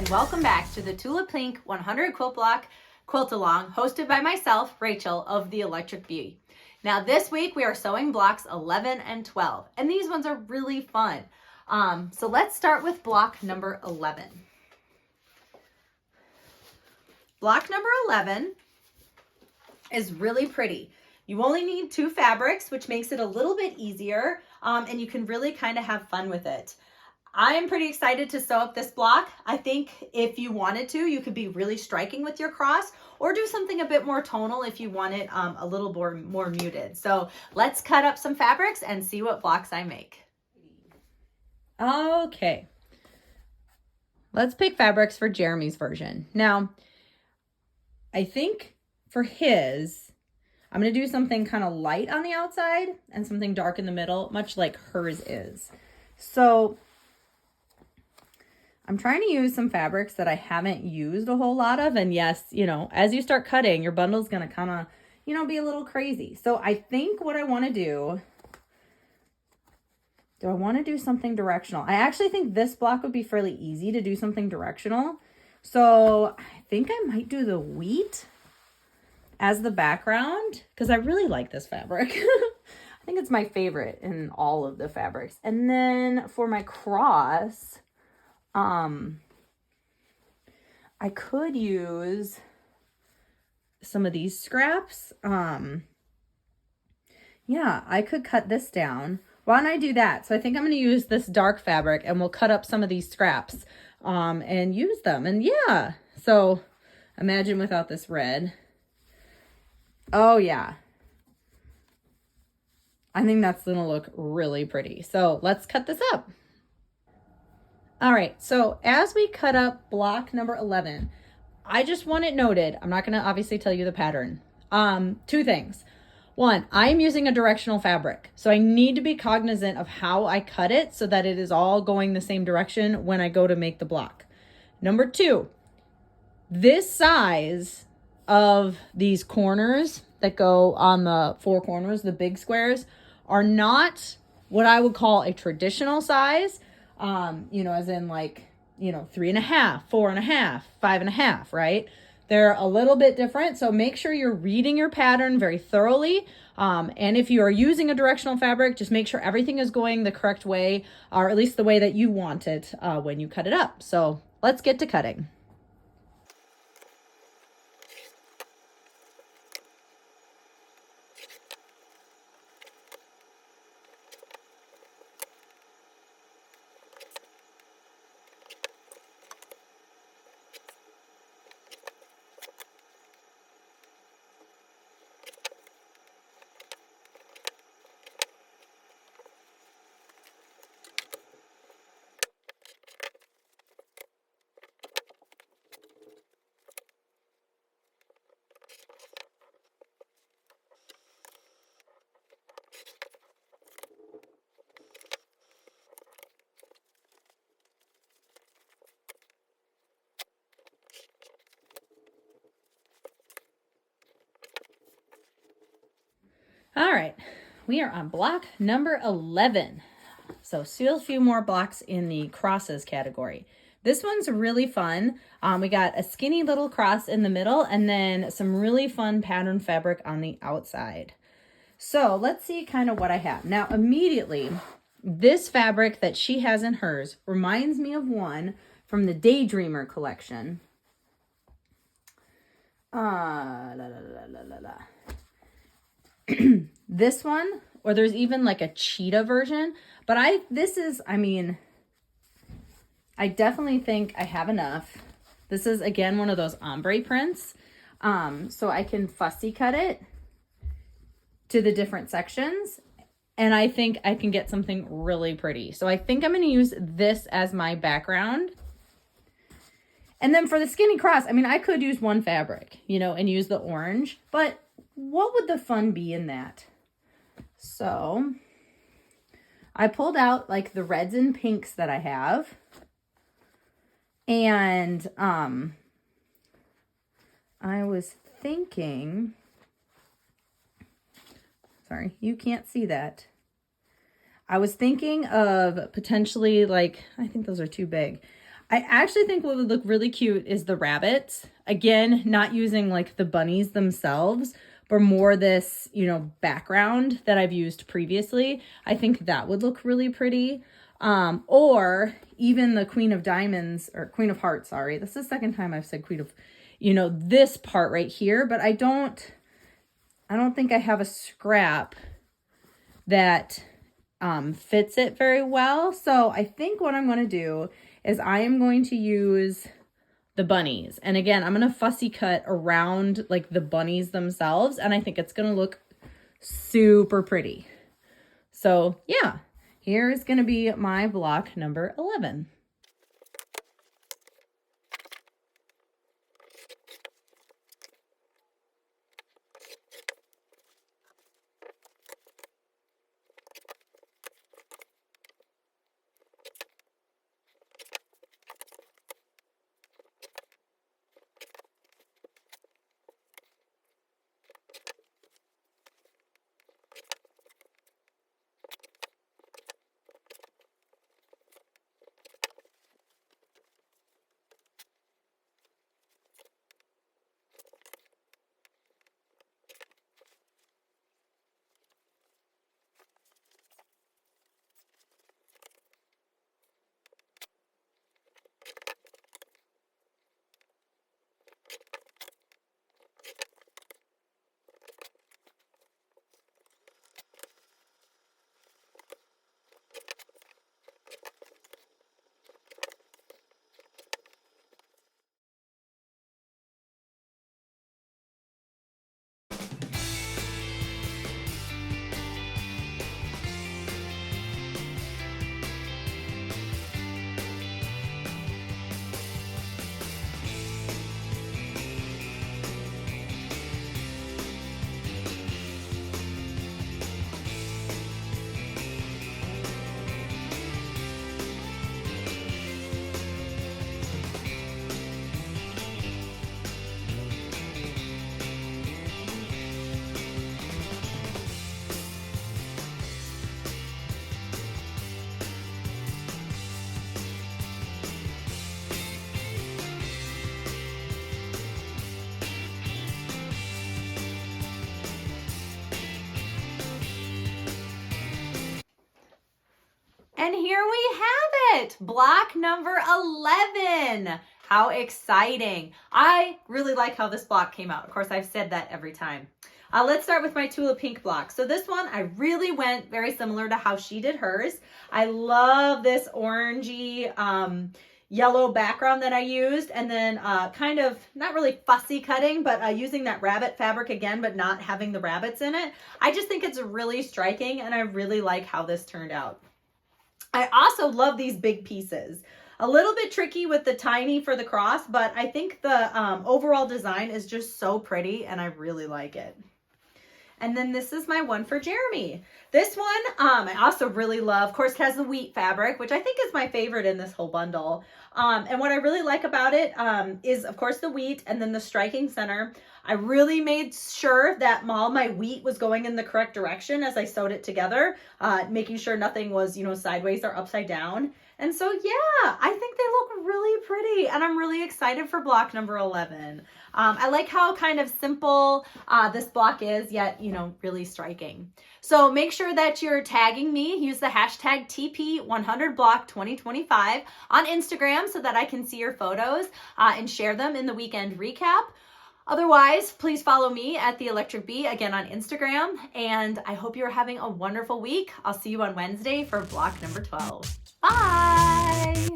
welcome back to the Tula Pink 100 Quilt Block Quilt Along, hosted by myself, Rachel of The Electric Bee. Now this week we are sewing blocks 11 and 12, and these ones are really fun. So let's start with block number 11. Block number 11 is really pretty. You only need 2 fabrics, which makes it a little bit easier, and you can really kind of have fun with it. I am pretty excited to sew up this block. I think if you wanted to, you could be really striking with your cross or do something a bit more tonal if you want it a little more muted. So let's cut up some fabrics and see what blocks I make. Okay, let's pick fabrics for Jeremy's version. Now, I think for his, I'm going to do something kind of light on the outside and something dark in the middle, much like hers is. So I'm trying to use some fabrics that I haven't used a whole lot of. And yes, you know, as you start cutting, your bundle's going to kind of, you know, be a little crazy. So I think what I want to do I want to do something directional? I actually think this block would be fairly easy to do something directional. So I think I might do the wheat as the background because I really like this fabric. I think it's my favorite in all of the fabrics. And then for my cross, I could use some of these scraps. Yeah, I could cut this down. Why don't I do that? So I think I'm going to use this dark fabric and we'll cut up some of these scraps and use them. And yeah, so imagine without this red. Oh yeah. I think that's going to look really pretty. So let's cut this up. All right, so as we cut up block number 11, I just want it noted, I'm not going to obviously tell you the pattern. 2 things. 1, I'm using a directional fabric, so I need to be cognizant of how I cut it so that it is all going the same direction when I go to make the block. Number 2, this size of these corners that go on the 4 corners, the big squares, are not what I would call a traditional size. You know, as in like, you know, 3.5, 4.5, 5.5, right? They're a little bit different. So make sure you're reading your pattern very thoroughly. And if you are using a directional fabric, just make sure everything is going the correct way, or at least the way that you want it when you cut it up. So let's get to cutting. All right, we are on block number 11. So still a few more blocks in the crosses category. This one's really fun. We got a skinny little cross in the middle and then some really fun pattern fabric on the outside. So let's see kind of what I have. Now immediately, this fabric that she has in hers reminds me of one from the Daydreamer collection. This one, or there's even like a cheetah version, but I definitely think I have enough. This is again one of those ombre prints, so I can fussy cut it to the different sections, and I think I can get something really pretty. So I think I'm going to use this as my background. And then for the skinny cross, I mean, I could use one fabric, you know, and use the orange, but what would the fun be in that? So I pulled out like the reds and pinks that I have. And I was thinking, sorry, you can't see that. I was thinking of potentially like, I think those are too big. I actually think what would look really cute is the rabbits. Again, not using like the bunnies themselves, but more this, you know, background that I've used previously. I think that would look really pretty. Or even the Queen of Diamonds, or Queen of Hearts, sorry. This is the second time I've said Queen of, you know, this part right here, but I don't think I have a scrap that fits it very well. So I think what I'm going to do is I am going to use the bunnies. And again, I'm going to fussy cut around like the bunnies themselves. And I think it's going to look super pretty. So yeah, here's going to be my block number 11. And here we have it, block number 11. How exciting. I really like how this block came out. Of course, I've said that every time. Let's start with my Tula pink block. So this one, I really went very similar to how she did hers. I love this orangey yellow background that I used, and then kind of not really fussy cutting, but using that rabbit fabric again, but not having the rabbits in it. I just think it's really striking, and I really like how this turned out. I also love these big pieces. A little bit tricky with the tiny for the cross, but I think the overall design is just so pretty, and I really like it. And then this is my one for Jeremy. This one I also really love. Of course, it has the wheat fabric, which I think is my favorite in this whole bundle. And what I really like about it is, of course, the wheat and then the striking center. I really made sure that all my wheat was going in the correct direction as I sewed it together, making sure nothing was, you know, sideways or upside down. And so, yeah, I think they look really pretty, and I'm really excited for block number 11. I like how kind of simple this block is, yet, you know, really striking. So make sure that you're tagging me. Use the hashtag TP100block2025 on Instagram so that I can see your photos and share them in the weekend recap. Otherwise, please follow me at The Electric Bee again on Instagram, and I hope you're having a wonderful week. I'll see you on Wednesday for block number 12. Bye!